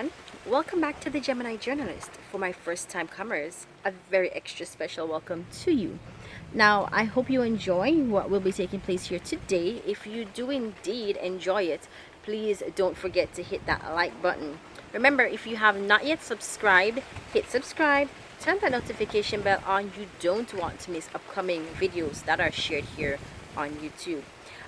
everyone. Welcome back to the Gemini Journalist. For my first time comers, a very extra special welcome to you. Now, I hope you enjoy what will be taking place here today. If you do indeed enjoy it, please don't forget to hit that like button. Remember, if you have not yet subscribed, hit subscribe, turn that notification bell on. You don't want to miss upcoming videos that are shared here on YouTube.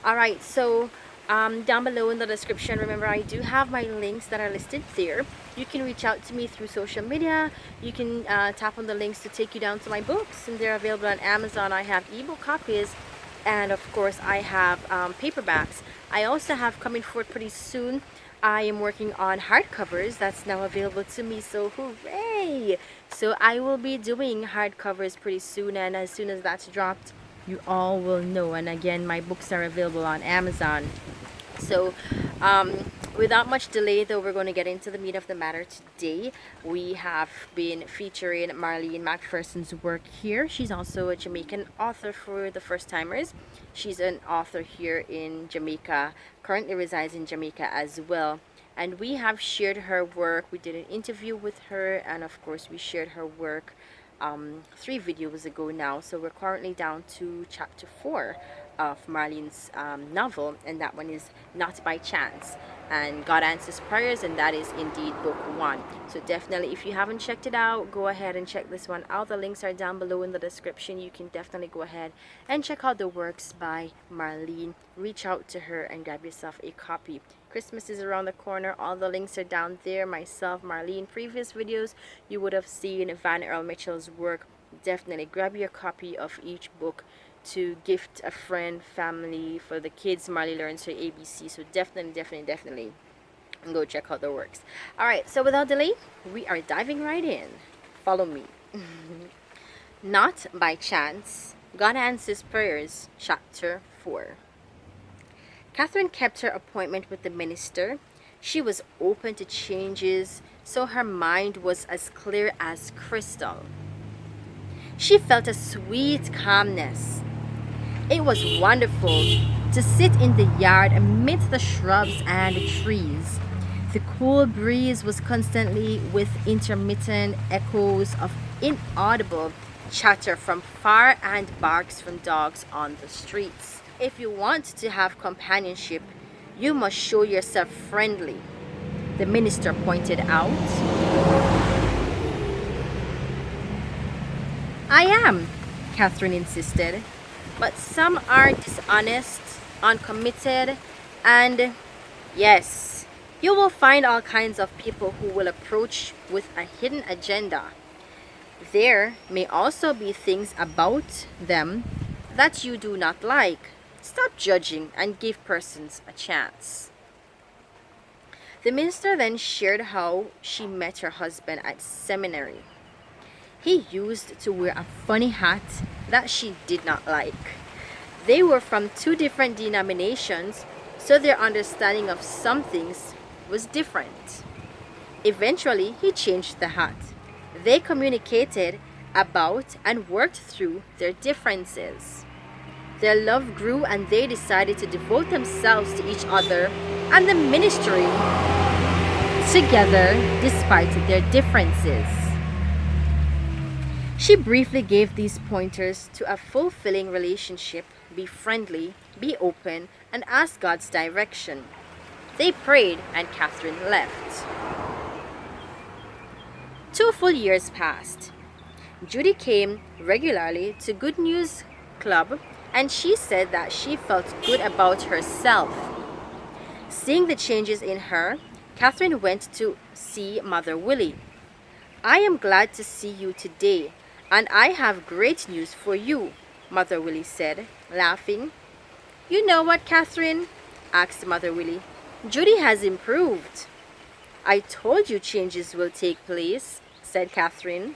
Alright, so down below in the description, remember, I do have my links that are listed there. You can reach out to me through social media. You can tap on the links to take you down to my books, and they're available on Amazon. I have ebook copies, and of course I have paperbacks. I also have coming forward pretty soon, I am working on hardcovers that's now available to me, so hooray! So I will be doing hardcovers pretty soon, and as soon as that's dropped, you all will know. And again, my books are available on Amazon. So without much delay though, we're going to get into the meat of the matter today. We have been featuring Marlene McPherson's work here. She's also a Jamaican author for the first timers. She's an author here in Jamaica, currently resides in Jamaica as well. And we have shared her work. We did an interview with her, and of course we shared her work 3 videos ago now. So we're currently down to chapter 4 of Marlene's novel, and that one is Not by Chance, and God Answers Prayers, and that is indeed book 1. So definitely, if you haven't checked it out, go ahead and check this one out. The links are down below in the description. You can definitely go ahead and check out the works by Marlene. Reach out to her and grab yourself a copy. Christmas is around the corner. All the links are down there. Myself, Marlene, previous videos you would have seen Van Earl Mitchell's work. Definitely grab your copy of each book to gift a friend, family, for the kids. Marley learns her ABC, so definitely go check out the works. Alright, so without delay, we are diving right in. Follow me. Not by Chance, God Answers Prayers, chapter 4. Catherine kept her appointment with the minister. She was open to changes, so her mind was as clear as crystal. She felt a sweet calmness. It was wonderful to sit in the yard amidst the shrubs and trees. The cool breeze was constantly with intermittent echoes of inaudible chatter from far and barks from dogs on the streets. If you want to have companionship, you must show yourself friendly, the minister pointed out. I am, Catherine insisted. But some are dishonest, uncommitted, and yes, you will find all kinds of people who will approach with a hidden agenda. There may also be things about them that you do not like. Stop judging and give persons a chance. The minister then shared how she met her husband at seminary. He used to wear a funny hat that she did not like. They were from 2 different denominations, so their understanding of some things was different. Eventually, he changed the hat. They communicated about and worked through their differences. Their love grew, and they decided to devote themselves to each other and the ministry together despite their differences. She briefly gave these pointers to a fulfilling relationship: be friendly, be open, and ask God's direction. They prayed, and Catherine left. 2 full years passed. Judy came regularly to Good News Club, and she said that she felt good about herself. Seeing the changes in her, Catherine went to see Mother Willie. I am glad to see you today, and I have great news for you, Mother Willie said, laughing. You know what, Catherine? Asked Mother Willie. Judy has improved. I told you changes will take place, said Catherine.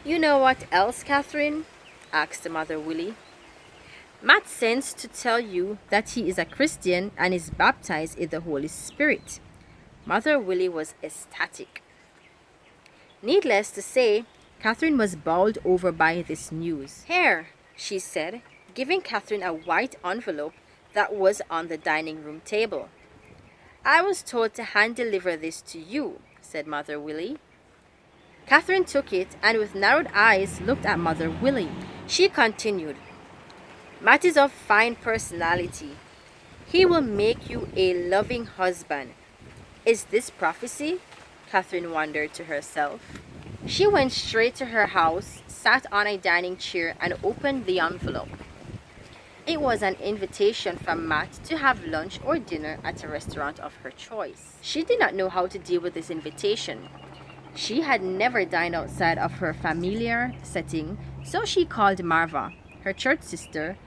You know what else, Catherine? Asked Mother Willie. Matt sends to tell you that he is a Christian and is baptized in the Holy Spirit. Mother Willie was ecstatic. Needless to say, Catherine was bowled over by this news. Here, she said, giving Catherine a white envelope that was on the dining room table. "I was told to hand deliver this to you," said Mother Willie. Catherine took it and with narrowed eyes looked at Mother Willie. She continued, "Matt is of fine personality. He will make you a loving husband. Is this prophecy?" Catherine wondered to herself. She went straight to her house, sat on a dining chair, and opened the envelope. It was an invitation from Matt to have lunch or dinner at a restaurant of her choice. She did not know how to deal with this invitation. She had never dined outside of her familiar setting, so she called Marva, her church sister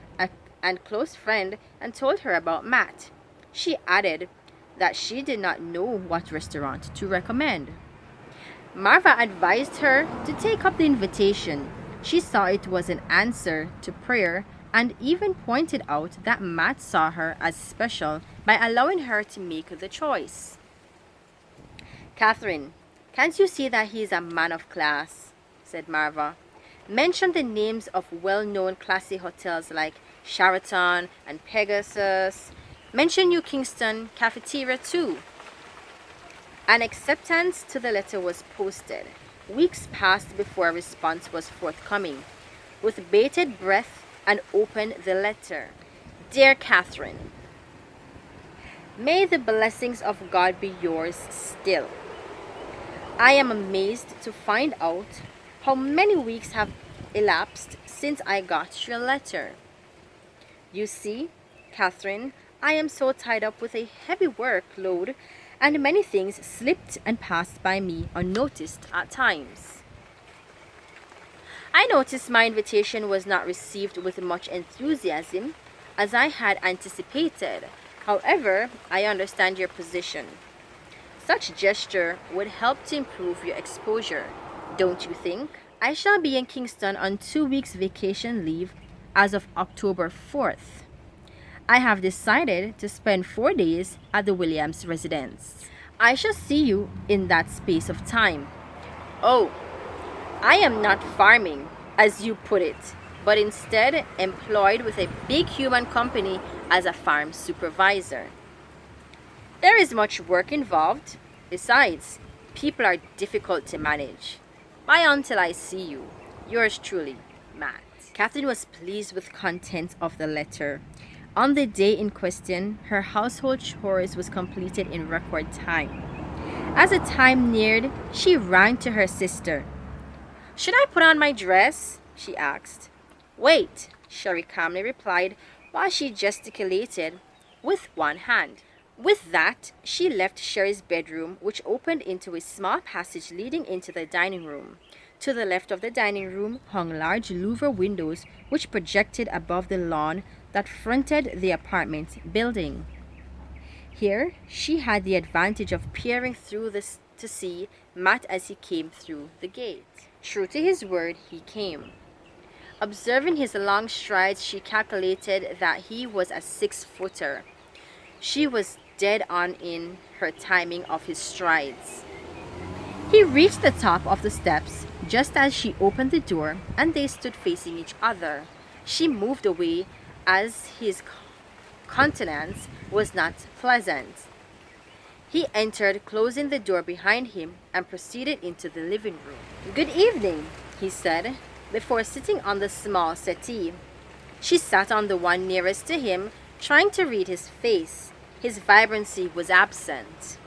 and close friend, and told her about Matt. She added that she did not know what restaurant to recommend. Marva advised her to take up the invitation. She saw it was an answer to prayer and even pointed out that Matt saw her as special by allowing her to make the choice. "Catherine, can't you see that he is a man of class?" said Marva. "Mention the names of well-known classy hotels like Sheraton and Pegasus. Mention New Kingston Cafeteria too." An acceptance to the letter was posted. Weeks passed before a response was forthcoming. With bated breath, and opened the letter. "Dear Catherine, may the blessings of God be yours still. I am amazed to find out how many weeks have elapsed since I got your letter. You see, Catherine, I am so tied up with a heavy workload and many things slipped and passed by me unnoticed at times. I noticed my invitation was not received with much enthusiasm as I had anticipated. However, I understand your position. Such gesture would help to improve your exposure, don't you think? I shall be in Kingston on 2 weeks vacation leave as of October 4th. I have decided to spend 4 days at the Williams residence. I shall see you in that space of time. Oh, I am not farming, as you put it, but instead employed with a big human company as a farm supervisor. There is much work involved. Besides, people are difficult to manage. Bye until I see you. Yours truly, Matt." Catherine was pleased with the content of the letter. On the day in question, her household chores was completed in record time. As the time neared, she ran to her sister. "Should I put on my dress?" she asked. "Wait," Sherry calmly replied while she gesticulated with one hand. With that, she left Sherry's bedroom, which opened into a small passage leading into the dining room. To the left of the dining room hung large louver windows which projected above the lawn that fronted the apartment building. Here, she had the advantage of peering through this to see Matt as he came through the gate. True to his word, he came. Observing his long strides, she calculated that he was a 6-footer. She was dead on in her timing of his strides. He reached the top of the steps just as she opened the door, and they stood facing each other. She moved away as his countenance was not pleasant. He entered, closing the door behind him, and proceeded into the living room. "Good evening," he said, before sitting on the small settee. She sat on the one nearest to him, trying to read his face. His vibrancy was absent.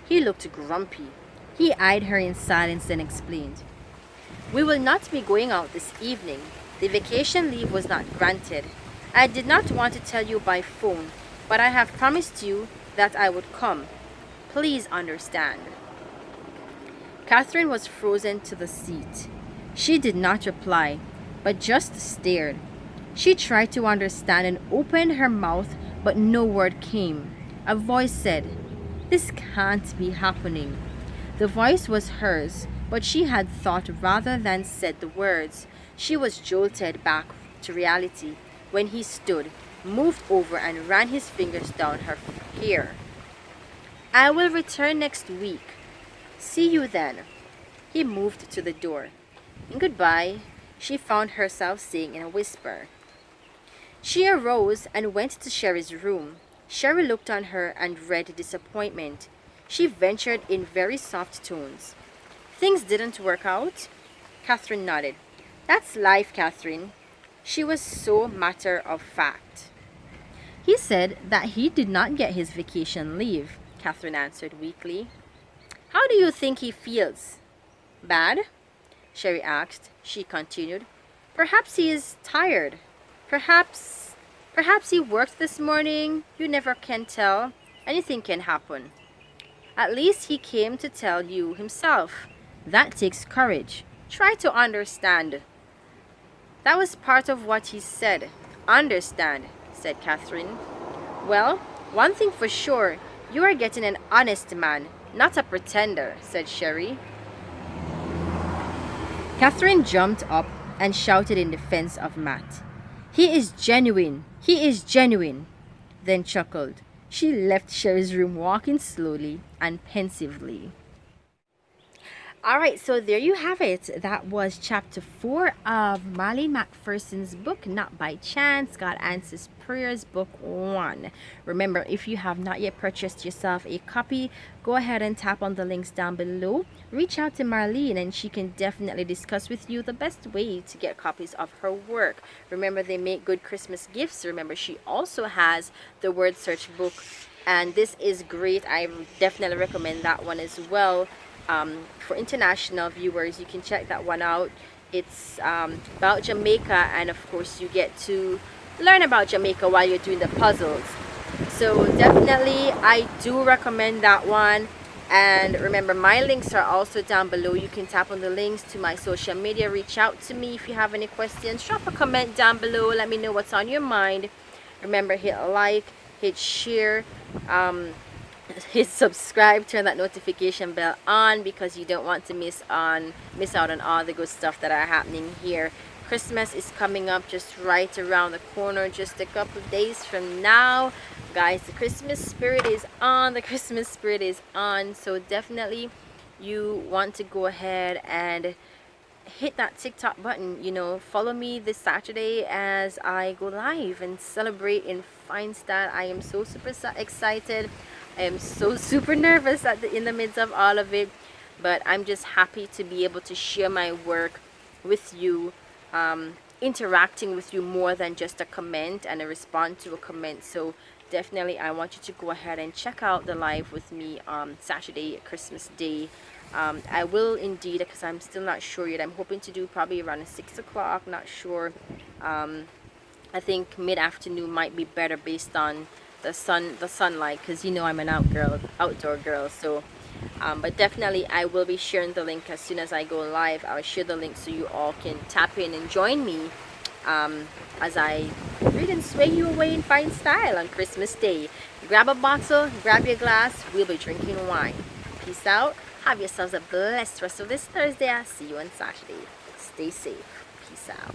He looked grumpy. He eyed her in silence and explained, "We will not be going out this evening. The vacation leave was not granted. I did not want to tell you by phone, but I have promised you that I would come. Please understand." Catherine was frozen to the seat. She did not reply, but just stared. She tried to understand and opened her mouth, but no word came. A voice said, "This can't be happening." The voice was hers, but she had thought rather than said the words. She was jolted back to reality when he stood, moved over, and ran his fingers down her hair. "I will return next week. See you then." He moved to the door. "Goodbye," she found herself saying in a whisper. She arose and went to Sherry's room. Sherry looked on her and read disappointment. She ventured in very soft tones. Things didn't work out? Catherine nodded. That's life, Catherine. She was so matter of fact. He said that he did not get his vacation leave, Catherine answered weakly. How do you think he feels? Bad? Sherry asked. She continued. Perhaps he is tired. Perhaps he worked this morning. You never can tell. Anything can happen. At least he came to tell you himself. That takes courage. Try to understand. That was part of what he said. Understand, said Catherine. Well, one thing for sure, you are getting an honest man, not a pretender, said Sherry. Catherine jumped up and shouted in defense of Matt. He is genuine. He is genuine. Then chuckled. She left Sherry's room walking slowly and pensively. Alright, so there you have it. That was chapter 4 of Marlene McPherson's book, Not by Chance, God Answers Prayers, book 1. Remember, if you have not yet purchased yourself a copy, go ahead and tap on the links down below. Reach out to Marlene and she can definitely discuss with you the best way to get copies of her work. Remember, they make good Christmas gifts. Remember, she also has the word search book, and this is great. I definitely recommend that one as well. For international viewers, you can check that one out. It's about Jamaica, and of course you get to learn about Jamaica while you're doing the puzzles. So definitely I do recommend that one. And remember, my links are also down below. You can tap on the links to my social media. Reach out to me if you have any questions. Drop a comment down below. Let me know what's on your mind. Remember, hit like, hit share, hit subscribe, turn that notification bell on, because you don't want to miss out on all the good stuff that are happening here. Christmas is coming up just right around the corner, just a couple of days from now, guys. The Christmas spirit is on. The Christmas spirit is on. So definitely you want to go ahead and hit that TikTok button. Follow me this Saturday as I go live and celebrate in fine style. I am so super excited. I am so super nervous in the midst of all of it, but I'm just happy to be able to share my work with you, interacting with you more than just a comment and a response to a comment. So definitely I want you to go ahead and check out the live with me on Saturday, Christmas Day. I will indeed, because I'm still not sure yet. I'm hoping to do probably around 6 o'clock, not sure. I think mid-afternoon might be better based on the sunlight, because I'm an outdoor girl. So but definitely I will be sharing the link as soon as I go live. I'll share the link so you all can tap in and join me as I read and sway you away in fine style on Christmas Day. Grab a bottle, grab your glass. We'll be drinking wine. Peace out. Have yourselves a blessed rest of this Thursday. I'll see you on Saturday. Stay safe. Peace out.